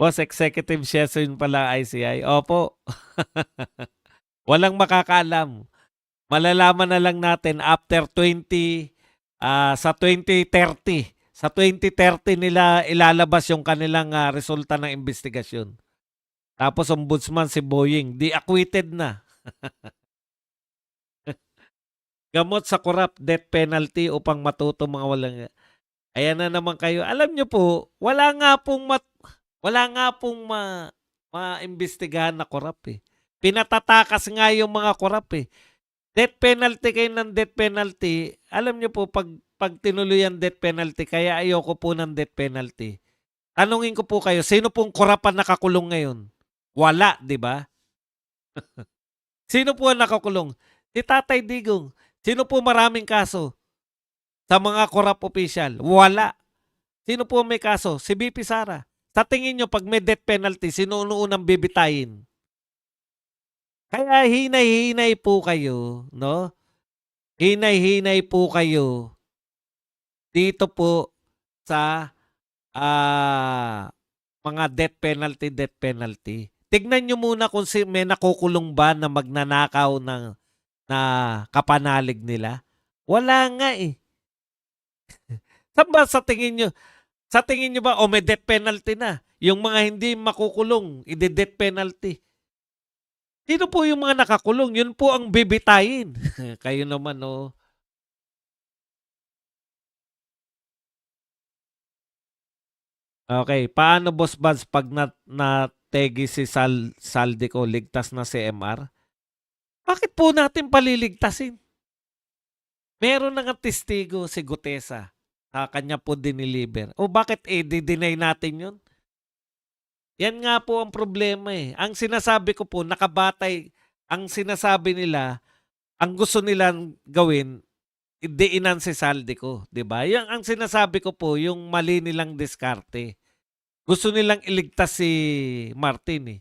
Boss, executive session pala ICI. Opo, walang makakaalam. Malalaman na lang natin after sa 2030. Sa 2030 nila ilalabas yung kanilang resulta ng investigasyon. Tapos ombudsman si Boying, di acquitted na. Gamot sa corrupt, death penalty upang matuto mga walang... Ayan na naman kayo. Alam nyo po, wala nga pong maimbestigahan na corrupt eh. Pinatatakas nga yung mga corrupt eh. Death penalty kayo ng death penalty. Alam nyo po, pag tinuloy ang death penalty, kaya ayoko po ng death penalty. Tanungin ko po kayo, sino pong korapan nakakulong ngayon? Wala, di ba? Sino po ang nakakulong? Si Tatay Digong. Sino po maraming kaso sa mga corrupt official? Wala. Sino po may kaso? Si BP Sara. Sa tingin nyo, pag may death penalty, sino unang bibitayin? Kaya hinay-hinay po kayo, no? Hinay-hinay po kayo dito po sa mga death penalty. Tignan nyo muna kung may nakukulong ba na magnanakaw na kapanalig nila. Wala nga eh. Saan ba sa tingin nyo? Sa tingin nyo ba, may death penalty na? Yung mga hindi makukulong, ide-death penalty. Sino po yung mga nakakulong? Yun po ang bibitayin. Kayo naman, oh. Okay, paano Boss Buds pag nategi si Saldico, ligtas na si MR? Bakit po natin paliligtasin? Meron na nga testigo si Gutesa. Kanya po diniliver. O bakit di-deny natin yun? Yan nga po ang problema eh. Ang sinasabi ko po, nakabatay, ang sinasabi nila, ang gusto nilang gawin, diinan si Saldico. Diba? Yan ang sinasabi ko po, yung mali nilang diskarte. Gusto nilang iligtas si Martin eh.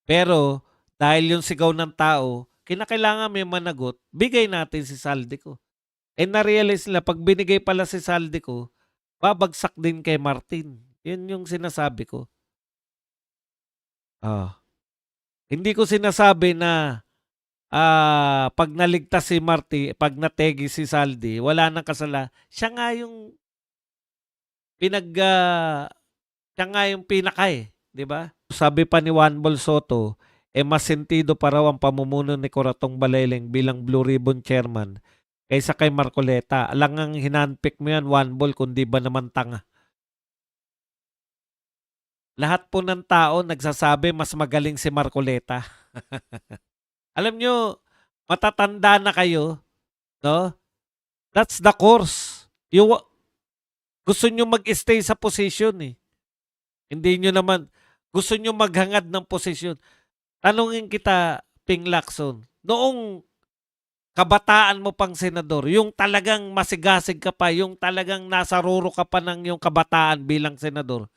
Pero dahil yung sigaw ng tao, kinakailangan may managot, bigay natin si Saldico. Na-realize nila, pag binigay pala si Saldico, babagsak din kay Martin. Yun yung sinasabi ko. Hindi ko sinasabi na pag naligtas si Marty, pag nategi si Saldi, wala nang kasala. Siya nga yung siya nga yung pinaka eh. Di ba? Sabi pa ni Juan Bol Soto, mas sentido pa raw ang pamumuno ni Coratong Baleleng bilang Blue Ribbon Chairman kaysa kay Marcoleta. Alangang hinanpick mo yan, Juan Bol, kundi ba naman tanga. Lahat po ng tao nagsasabi mas magaling si Marcoleta. Alam nyo, matatanda na kayo, no? That's the course. Gusto nyo mag-stay sa position eh. Hindi nyo naman, gusto nyo maghangad ng posisyon. Tanungin kita, Ping Lacson, noong kabataan mo pang senador, yung talagang masigasig ka pa, yung talagang nasa ruro ka pa ng yung kabataan bilang senador,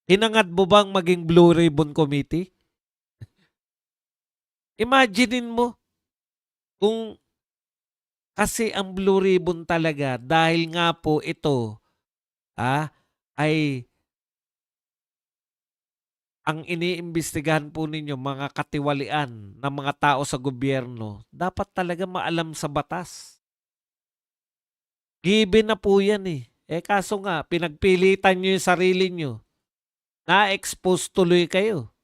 hinangad mo bang maging Blue Ribbon Committee? Imaginein mo kung kasi ang Blue Ribbon talaga dahil nga po ito ay ang iniimbestigahan po ninyo mga katiwalian ng mga tao sa gobyerno, dapat talaga maalam sa batas. Given na po yan eh. Kaso nga, pinagpilitan nyo yung sarili nyo. Na-expose tuloy kayo.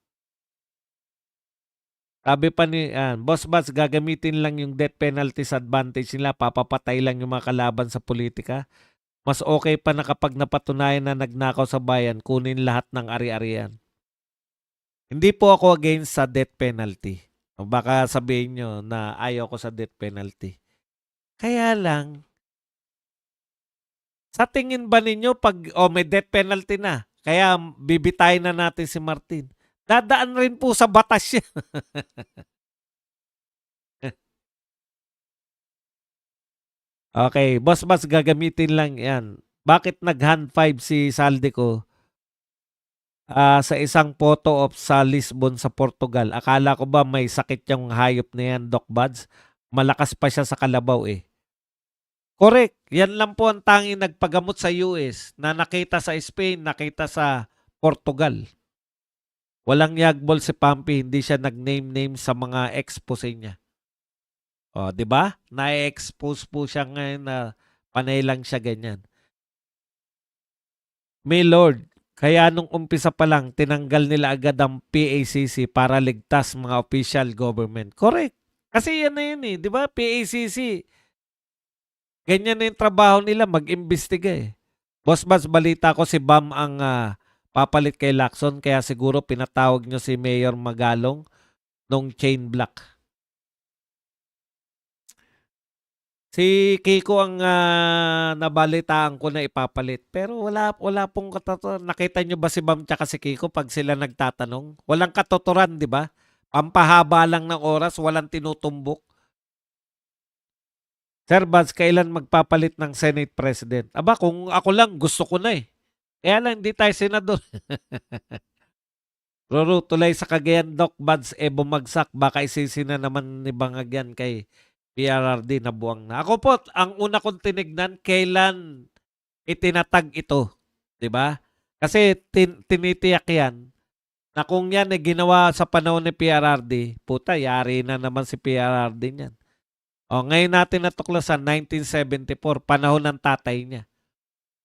Sabi pa ni Boss Bats, gagamitin lang yung death penalty sa advantage nila, papapatay lang yung mga kalaban sa politika. Mas okay pa na kapag napatunayan na nagnakaw sa bayan, kunin lahat ng ari-arian. Hindi po ako against sa death penalty. Baka sabihin nyo na ayaw ko sa death penalty. Kaya lang, sa tingin ba ninyo pag may death penalty na, kaya bibitayin na natin si Martin, dadaan rin po sa batas yan. Okay, Boss Bas, gagamitin lang yan. Bakit nag-hand 5 si Saldico sa isang photo op sa Lisbon sa Portugal? Akala ko ba may sakit yung hayop na yan, Doc Buds? Malakas pa siya sa kalabaw eh. Correct. Yan lang po ang tanging nagpagamot sa US na nakita sa Spain, nakita sa Portugal. Walang yagbol si Pampi, hindi siya nag-name-name sa mga expose niya. O, di ba? Na-expose po siya ngayon na panay lang siya ganyan. May Lord, kaya nung umpisa pa lang, tinanggal nila agad ang PACC para ligtas mga official government. Correct. Kasi yan na yun eh. Di ba? PACC, ganyan na yung trabaho nila, mag-imbestiga eh. Boss Bas, balita ko si Bam ang papalit kay Lacson, kaya siguro pinatawag nyo si Mayor Magalong nung chain block. Si Kiko ang nabalitaan ko na ipapalit. Pero wala pong katotohanan. Nakita nyo ba si Bam tsaka si Kiko pag sila nagtatanong? Walang katotohanan, di ba? Pampahaba lang ng oras, walang tinutumbok. Sir Baz, kailan magpapalit ng Senate President? Aba, kung ako lang, gusto ko na eh. Kaya lang, hindi tayo senador. Roro, tulay sa Cagayan, Doc Buds, bumagsak. Baka isisi na naman ni Bangagyan kay PRRD na buwang na. Ako po, ang una kong tinignan, kailan itinatag ito. 'Di ba? Kasi tinitiyak yan na kung yan ay ginawa sa panahon ni PRRD, puta, yari na naman si PRRD niyan. O, ngayon natin natuklasan, 1974, panahon ng tatay niya.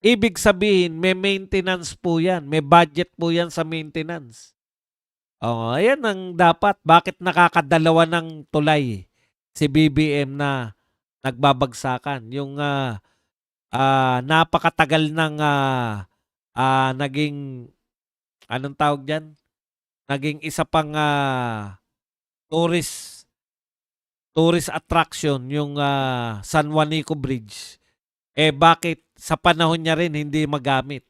Ibig sabihin, may maintenance po yan. May budget po yan sa maintenance. Oo, ayan ang dapat. Bakit nakakadalawa ng tulay si BBM na nagbabagsakan? Yung napakatagal ng naging, anong tawag dyan? Naging isa pang tourist attraction yung San Juanico Bridge. Bakit sa panahon niya rin hindi magamit?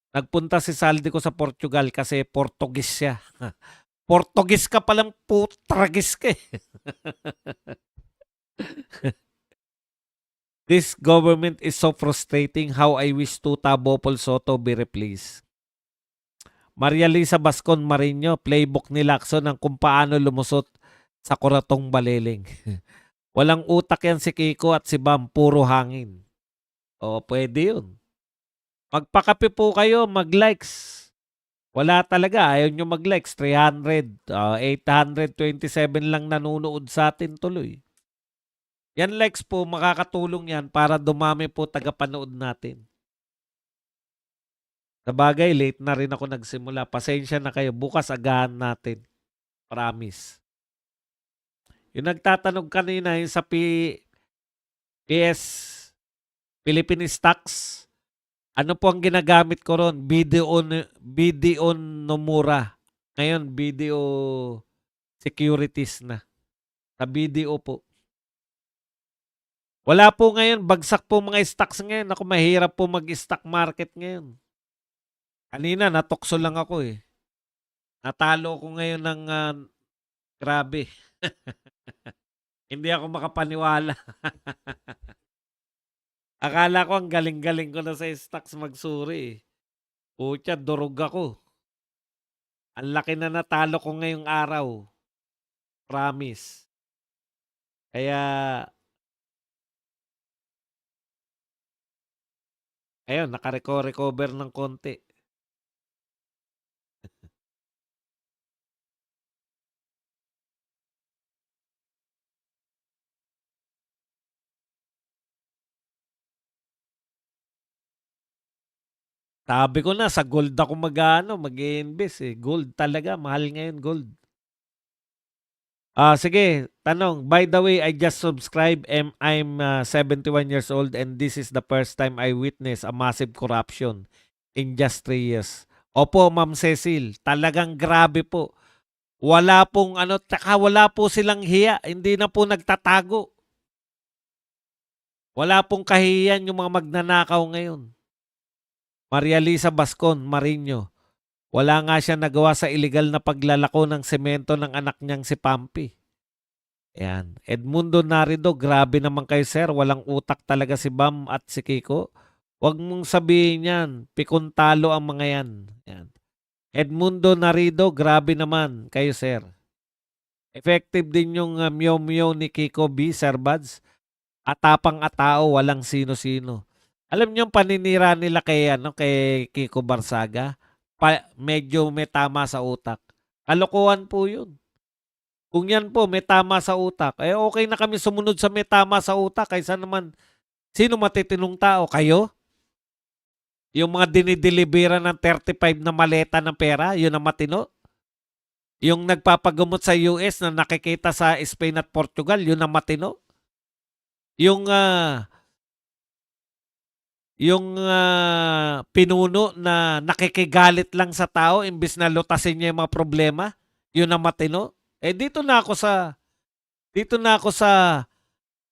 Nagpunta si Saldi ko sa Portugal kasi Portugis siya. Portugis ka palang putragis ka eh. This government is so frustrating. How I wish Tuta Bopol Soto be replaced. Maria Lisa Bascon Marino, playbook ni Lacson ng kung paano lumusot sa kuratong baliling. Walang utak yan si Kiko at si Bam, puro hangin. O, pwede yun. Magpakape po kayo, mag-likes. Wala talaga, ayaw nyo mag-likes. 300, 827 lang nanonood sa atin tuloy. Yan likes po, makakatulong yan para dumami po tagapanood natin. Sabagay, late na rin ako nagsimula. Pasensya na kayo, bukas agahan natin. Promise. Yung nagtatanong kanina, yung sa PS Philippine Stocks, ano po ang ginagamit ko ron? BDO Nomura. Ngayon, BDO Securities na. Sa BDO po. Wala po ngayon. Bagsak po mga stocks ngayon. Ako, mahirap po mag-stock market ngayon. Kanina, natokso lang ako eh. Natalo ko ngayon ng grabe. Hindi ako makapaniwala. Akala ko ang galing-galing ko na sa stocks magsuri eh. Pucha, durog ako. Ang laki na natalo ko ngayong araw. Promise. Kaya, ayun, nakarecover ng konti. Sabi ko na, sa gold ako mag-i-invest eh. Gold talaga, mahal ngayon gold. Sige, tanong. By the way, I just subscribed and I'm 71 years old and this is the first time I witness a massive corruption in just 3 years. Opo, Ma'am Cecil, talagang grabe po. Wala pong tsaka wala po silang hiya, hindi na po nagtatago. Wala pong kahiyan yung mga magnanakaw ngayon. Maria Lisa Bascon, Marino. Wala nga siya nagawa sa illegal na paglalako ng semento ng anak niyang si Pampi. Yan. Edmundo Narido, grabe naman kayo sir. Walang utak talaga si Bam at si Kiko. Huwag mong sabihin yan. Pikuntalo ang mga yan. Yan. Edmundo Narido, grabe naman kayo sir. Effective din yung meow-meow ni Kiko B, Sir Buds. Atapang-atao, walang sino-sino. Alam niyo yung paninira nila kay ano, kay Kiko Barsaga? Medyo may tama sa utak. Kalokohan po 'yun. Kung yan po may tama sa utak, eh okay na kami sumunod sa may tama sa utak kaysa naman sino matitinong tao, kayo? Yung mga dinidelibera ng 35 na maleta ng pera, yun ang matino? Yung nagpapagamot sa US na nakikita sa Spain at Portugal, yun ang matino? Yung pinuno na nakikigalit lang sa tao imbes na lutasin niya yung mga problema, yun ang matino? Eh dito na ako sa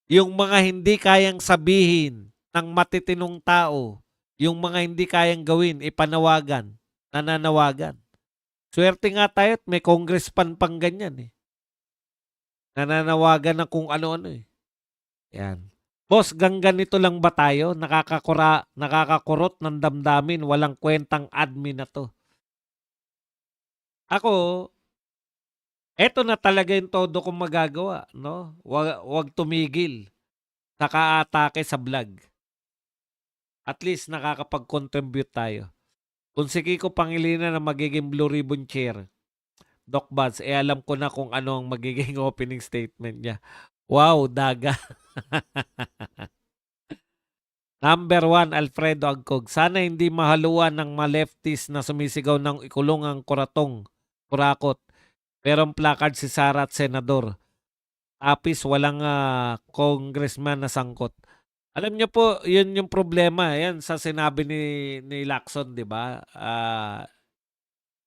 yung mga hindi kayang sabihin ng matitinong tao, yung mga hindi kayang gawin, ipanawagan, nananawagan. Swerte nga tayo at may congressman pang ganyan eh. Nananawagan ng kung ano-ano eh. Yan. Boss, ganito lang ba tayo? Nakakakurot ng damdamin, walang kwentang admin na to. Ako, eto na talaga yung todo kong magagawa, no? Wag tumigil sa kaatake sa vlog. At least nakakapag-contribute tayo. Kung si Kiko Pangilinan na magiging Blue Ribbon Chair, Doc Buds, eh alam ko na kung ano ang magiging opening statement niya. Wow, daga. Number 1, Alfredo Agcog. Sana hindi mahaluan ng mga lefties na sumisigaw ng ikulong ang kurakot. Merong placard si Sara at Senador. Tapos walang congressman na sangkot. Alam niyo po, yun yung problema. Yan sa sinabi ni Lacson, di ba?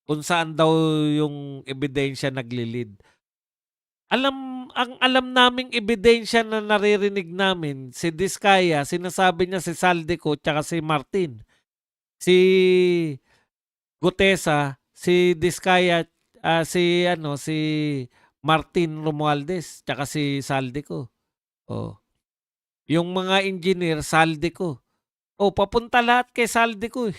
Kung saan daw yung ebidensya naglilid. Ang alam naming ebidensya na naririnig namin, si Diskaya, sinasabi niya si Saldico tsaka si Martin. Si Gutesa, si Diskaya, si Martin Romualdez tsaka si Saldico. Oh. Yung mga engineer, Saldico. Oh, papunta lahat kay Saldico.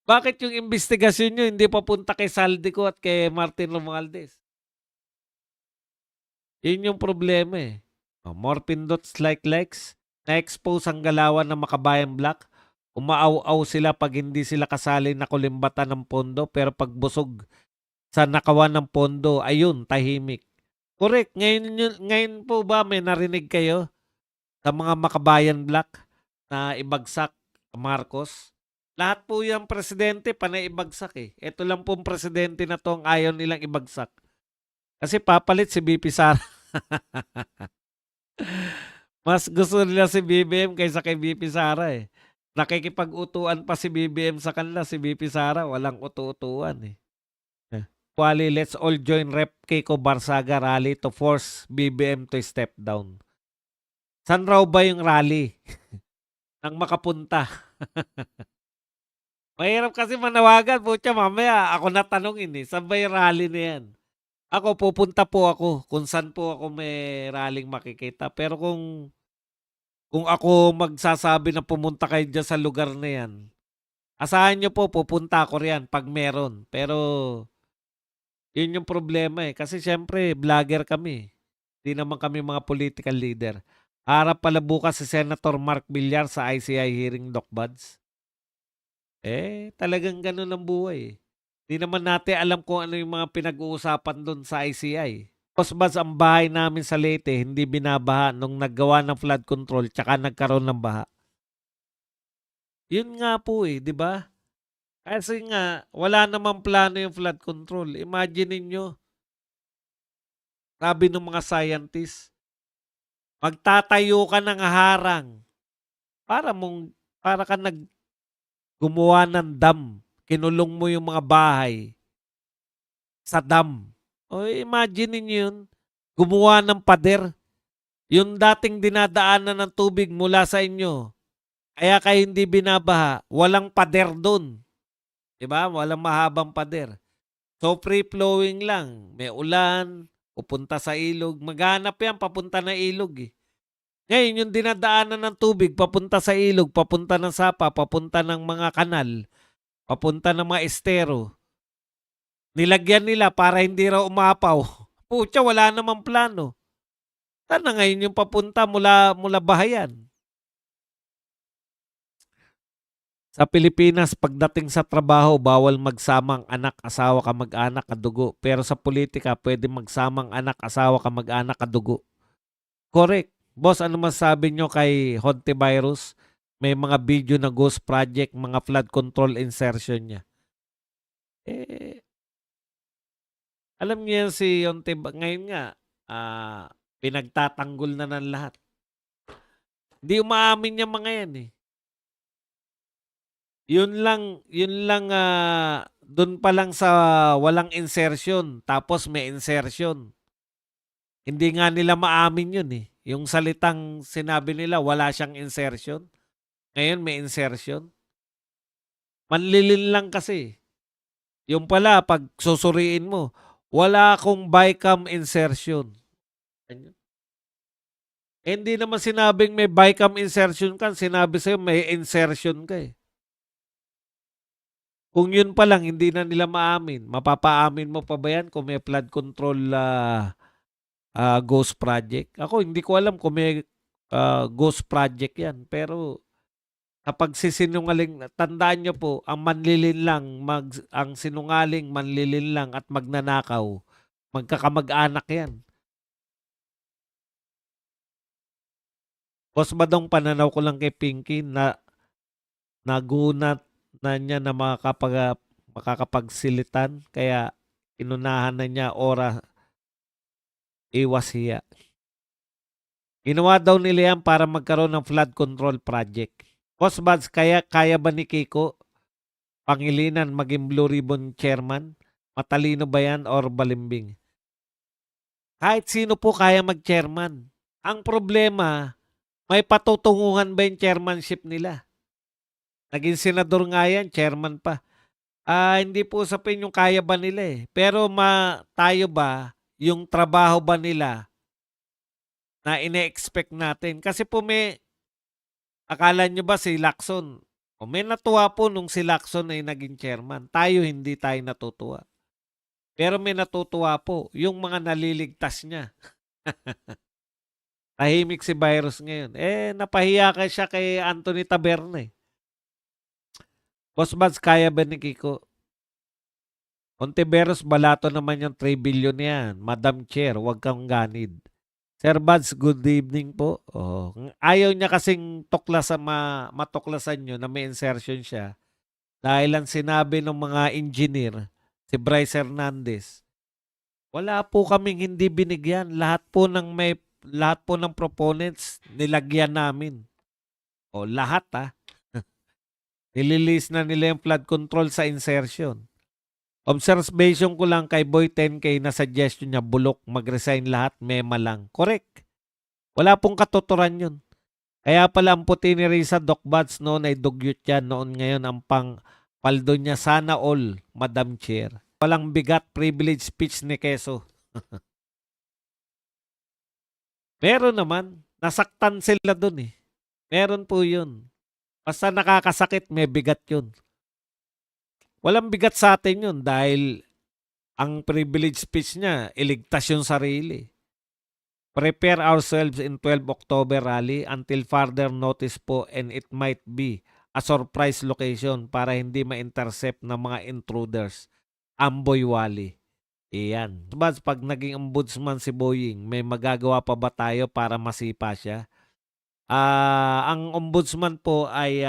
Bakit yung investigasyon nyo hindi papunta kay Saldico at kay Martin Romualdez? Yun yung problema eh. More pindots like likes. Na-expose ang galawan ng Makabayan Black. Umaaw-aw sila pag hindi sila kasali na kulimbatan ng pondo pero pag busog sa nakawan ng pondo, ayun, tahimik. Correct. Ngayon po ba may narinig kayo sa mga Makabayan Black na ibagsak Marcos? Lahat po yung presidente panay ibagsak eh. Ito lang pong presidente na to ang ayaw nilang ibagsak. Kasi papalit si BP Sara. Mas gusto nila si BBM kaysa kay BP Sara eh. Nakikipag-utuan pa si BBM sa kanila, si BP Sara, walang utu-utuan eh. Wally, let's all join Rep Kiko Barsaga rally to force BBM to step down. San raw ba yung rally? Nang makapunta. Mahirap kasi manawagan, putya, mamaya ako natanongin eh. Saan ba yung rally na yan? Ako, pupunta po ako kung saan po ako may rallying makikita. Pero kung ako magsasabi na pumunta kayo dyan sa lugar na yan, asahan nyo po, pupunta ako riyan pag meron. Pero, yun yung problema eh. Kasi syempre, vlogger kami. Hindi naman kami mga political leader. Harap pala bukas si Senator Mark Villar sa ICI hearing, Doc Buds. Talagang ganun ang buhay eh. Hindi naman natin alam kung ano yung mga pinag-uusapan doon sa ICI. Tapos bas ang bahay namin sa Leyte, hindi binabaha nung naggawa ng flood control tsaka nagkaroon ng baha. Yun nga po eh, di ba? Kasi nga, wala namang plano yung flood control. Imagine niyo, sabi ng mga scientists, magtatayo ka ng harang para ka gumawa ng dam. Kinulong mo yung mga bahay sa dam. O imagine niyo yun, gumawa ng pader. Yung dating dinadaanan ng tubig mula sa inyo, kaya kayo hindi binabaha, walang pader doon. Diba? Walang mahabang pader. So free-flowing lang. May ulan, pupunta sa ilog. Maghanap yan, papunta na ilog eh. Ngayon, yung dinadaanan ng tubig, papunta sa ilog, papunta ng sapa, papunta ng mga kanal, papunta ng mga estero. Nilagyan nila para hindi raw umapaw. Pucha, wala namang plano. Sana ngayon yung papunta mula Bahayan. Sa Pilipinas, pagdating sa trabaho, bawal magsamang anak, asawa, kamag-anak, kadugo. Pero sa politika, pwede magsamang anak, asawa, kamag-anak, kadugo. Correct. Boss, ano masabi nyo kay Hontivirus? May mga video na ghost project, mga flood control insertion niya. Eh, alam niyo yan si ngayon nga, pinagtatanggol na ng lahat. Hindi umaamin yung mga yan eh. Yun lang doon pa lang sa walang insertion, tapos may insertion. Hindi nga nila maamin yun eh. Yung salitang sinabi nila wala siyang insertion. Ngayon may insertion. Manlilin lang kasi. Yung pala pag susuriin mo, wala akong BICAM insertion. Hindi naman sinabing may BICAM insertion ka, sinabi sa'yo may insertion ka eh. Kung yun pa lang, hindi na nila maamin. Mapapaamin mo pa ba yan kung may flood control ghost project? Ako, hindi ko alam kung may ghost project yan. Pero kapag sisinungaling, tandaan nyo po, ang manlilin lang, ang sinungaling, manlilin lang at magnanakaw, magkakamag-anak yan. Boss Badong, pananaw ko lang kay Pinky na nagunat na niya na makakapagsilitan. Kaya inunahan na niya iwas hiya. Ginawa daw nila yan para magkaroon ng flood control project. Boss Buds, kaya ba ni Kiko Pangilinan maging Blue Ribbon Chairman? Matalino ba yan or balimbing? Kahit sino po kaya mag-chairman. Ang problema, may patutunguhan ba yung chairmanship nila? Naging senador nga yan, chairman pa. Hindi po usapin yung kaya ba nila eh. Pero tayo ba, yung trabaho ba nila na ine-expect natin? Kasi po akala nyo ba si Lacson? May natuwa po nung si Lacson ay naging chairman. Hindi tayo natutuwa. Pero may natutuwa po, yung mga naliligtas niya. Tahimik si Virus ngayon. Napahiya siya kay Anthony Taberne. Boss Buds, kaya ba ni Kiko? Ontiveros, balato naman yung 3 billion yan. Madam Chair, huwag kang ganid. Sir Buds, good evening po. Ayaw niya kasing matuklasan nyo na may insertion siya. Dahil ang sinabi ng mga engineer, si Bryce Hernandez, wala po kaming hindi binigyan. Lahat po ng proponents nilagyan namin. Lahat Nililis na nila yung flood control sa insertion. Observation ko lang kay Boy 10K na suggestion niya bulok, mag-resign lahat, mema lang. Correct. Wala pong katuturan yun. Kaya pala ang puti ni Risa Doc Buds noon ay dugyot yan. Noon ngayon ang paldo niya sana all, Madam Chair. Walang bigat privilege speech ni Quezon. Meron naman. Nasaktan sila dun eh. Meron po yun. Basta nakakasakit, may bigat yun. Walang bigat sa atin yun dahil ang privilege speech niya, iligtas yung sarili. Prepare ourselves in 12 October rally until further notice po, and it might be a surprise location para hindi ma-intercept ng mga intruders. Amboy Wali. Iyan. But pag naging ombudsman si Boying, may magagawa pa ba tayo para masipa siya? Ang ombudsman po ay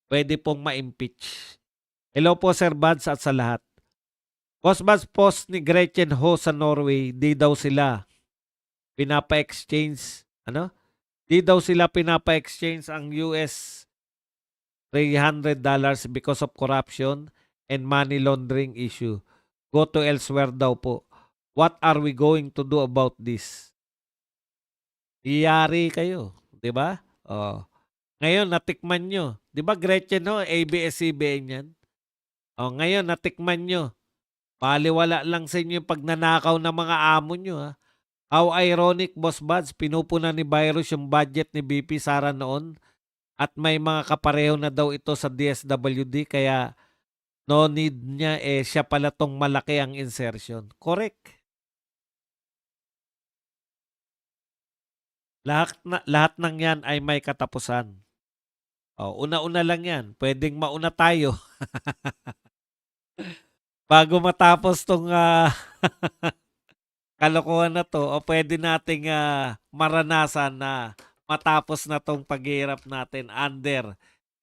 pwede pong ma-impeach. Hello po Sir Buds at sa lahat. Boss Buds, post ni Gretchen Ho sa Norway, di daw sila pinapa-exchange, Di daw sila pinapa-exchange ang US $300 because of corruption and money laundering issue. Go to elsewhere daw po. What are we going to do about this? Iyari kayo, di ba? Ngayon, natikman nyo. Di ba Gretchen Ho, ABS-CBN yan? Ngayon, natikman nyo. Paliwala lang sa inyo yung pagnanakaw ng mga amo nyo. How ironic, Boss Buds, pinupuna ni Virus yung budget ni BP Sara noon at may mga kapareho na daw ito sa DSWD kaya no need niya, siya pala tong malaki ang insertion. Correct. Lahat ng 'yan ay may katapusan. Oh, una-una lang 'yan, puwedeng mauna tayo bago matapos 'tong, kalokohan na 'to o puwede nating, maranasan na matapos na 'tong paghihirap natin under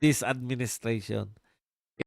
this administration.